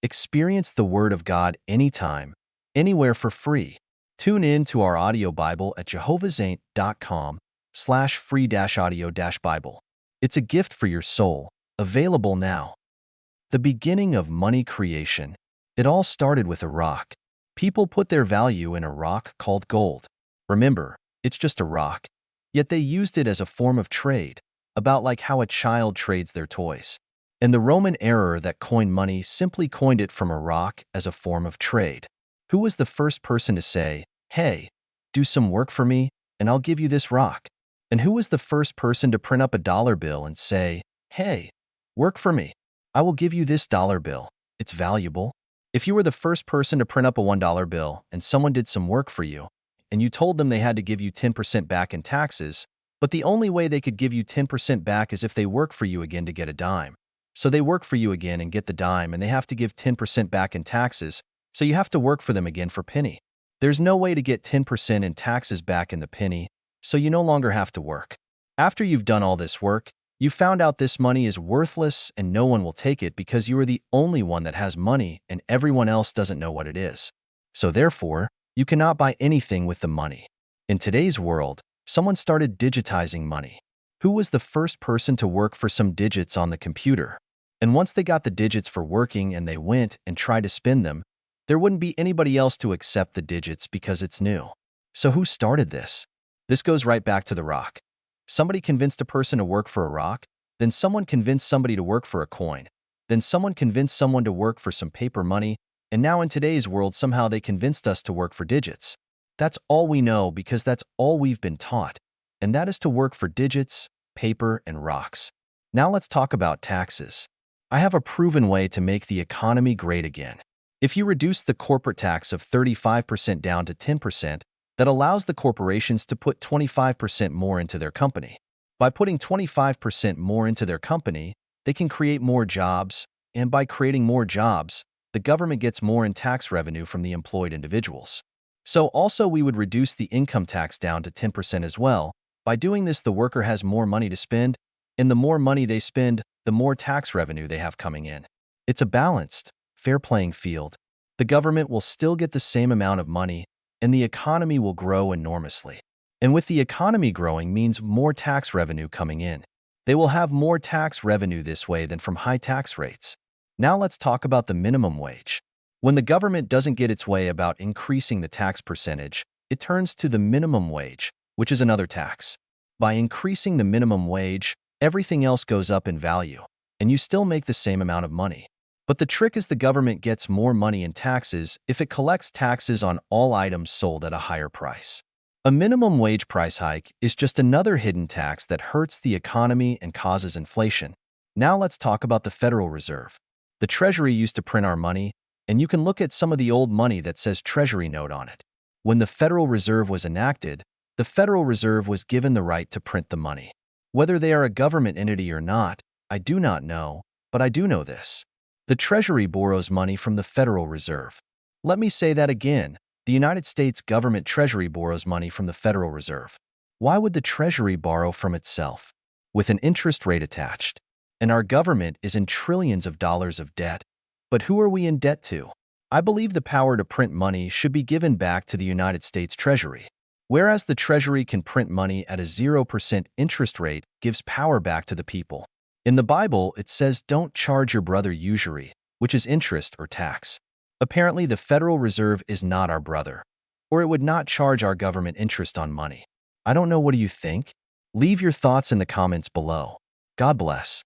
Experience the Word of God anytime, anywhere for free. Tune in to our audio Bible at jehovahsaint.com/free-audio-Bible. It's a gift for your soul, available now. The beginning of money creation. It all started with a rock. People put their value in a rock called gold. Remember, it's just a rock. Yet they used it as a form of trade, about like how a child trades their toys. And the Roman emperor that coined money simply coined it from a rock as a form of trade. Who was the first person to say, "Hey, do some work for me, and I'll give you this rock"? And who was the first person to print up a dollar bill and say, "Hey, work for me, I will give you this dollar bill, it's valuable"? If you were the first person to print up a $1 bill and someone did some work for you, and you told them they had to give you 10% back in taxes, but the only way they could give you 10% back is if they work for you again to get a dime. So they work for you again and get the dime, and they have to give 10% back in taxes, so you have to work for them again for penny. There's no way to get 10% in taxes back in the penny, so you no longer have to work. After you've done all this work, you found out this money is worthless and no one will take it because you are the only one that has money and everyone else doesn't know what it is. So therefore, you cannot buy anything with the money. In today's world, someone started digitizing money. Who was the first person to work for some digits on the computer? And once they got the digits for working and they went and tried to spin them, there wouldn't be anybody else to accept the digits because it's new. So who started this? This goes right back to the rock. Somebody convinced a person to work for a rock, then someone convinced somebody to work for a coin, then someone convinced someone to work for some paper money, and now in today's world somehow they convinced us to work for digits. That's all we know because that's all we've been taught, and that is to work for digits, paper, and rocks. Now let's talk about taxes. I have a proven way to make the economy great again. If you reduce the corporate tax of 35% down to 10%, that allows the corporations to put 25% more into their company. By putting 25% more into their company, they can create more jobs, and by creating more jobs, the government gets more in tax revenue from the employed individuals. So also we would reduce the income tax down to 10% as well. By doing this, the worker has more money to spend, and the more money they spend, the more tax revenue they have coming in. It's a balanced, fair playing field. The government will still get the same amount of money, and the economy will grow enormously. And with the economy growing means more tax revenue coming in. They will have more tax revenue this way than from high tax rates. Now let's talk about the minimum wage. When the government doesn't get its way about increasing the tax percentage, it turns to the minimum wage, which is another tax. By increasing the minimum wage, everything else goes up in value, and you still make the same amount of money. But the trick is the government gets more money in taxes if it collects taxes on all items sold at a higher price. A minimum wage price hike is just another hidden tax that hurts the economy and causes inflation. Now let's talk about the Federal Reserve. The Treasury used to print our money, and you can look at some of the old money that says Treasury note on it. When the Federal Reserve was enacted, the Federal Reserve was given the right to print the money. Whether they are a government entity or not, I do not know, but I do know this. The Treasury borrows money from the Federal Reserve. Let me say that again. The United States government Treasury borrows money from the Federal Reserve. Why would the Treasury borrow from itself? With an interest rate attached. And our government is in trillions of dollars of debt. But who are we in debt to? I believe the power to print money should be given back to the United States Treasury. Whereas the Treasury can print money at a 0% interest rate gives power back to the people. In the Bible, it says don't charge your brother usury, which is interest or tax. Apparently, the Federal Reserve is not our brother, or it would not charge our government interest on money. I don't know, what do you think? Leave your thoughts in the comments below. God bless.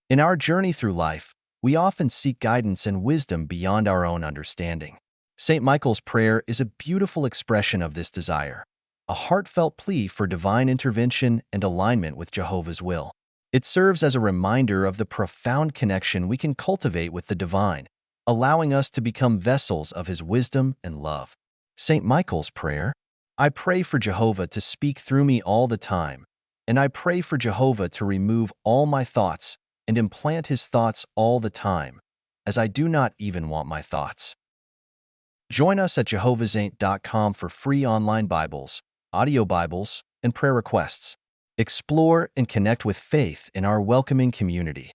In our journey through life, we often seek guidance and wisdom beyond our own understanding. St. Michael's prayer is a beautiful expression of this desire, a heartfelt plea for divine intervention and alignment with Jehovah's will. It serves as a reminder of the profound connection we can cultivate with the divine, allowing us to become vessels of His wisdom and love. St. Michael's prayer. I pray for Jehovah to speak through me all the time, and I pray for Jehovah to remove all my thoughts and implant His thoughts all the time, as I do not even want my thoughts. Join us at jehovahsaint.com for free online Bibles, audio Bibles, and prayer requests. Explore and connect with faith in our welcoming community.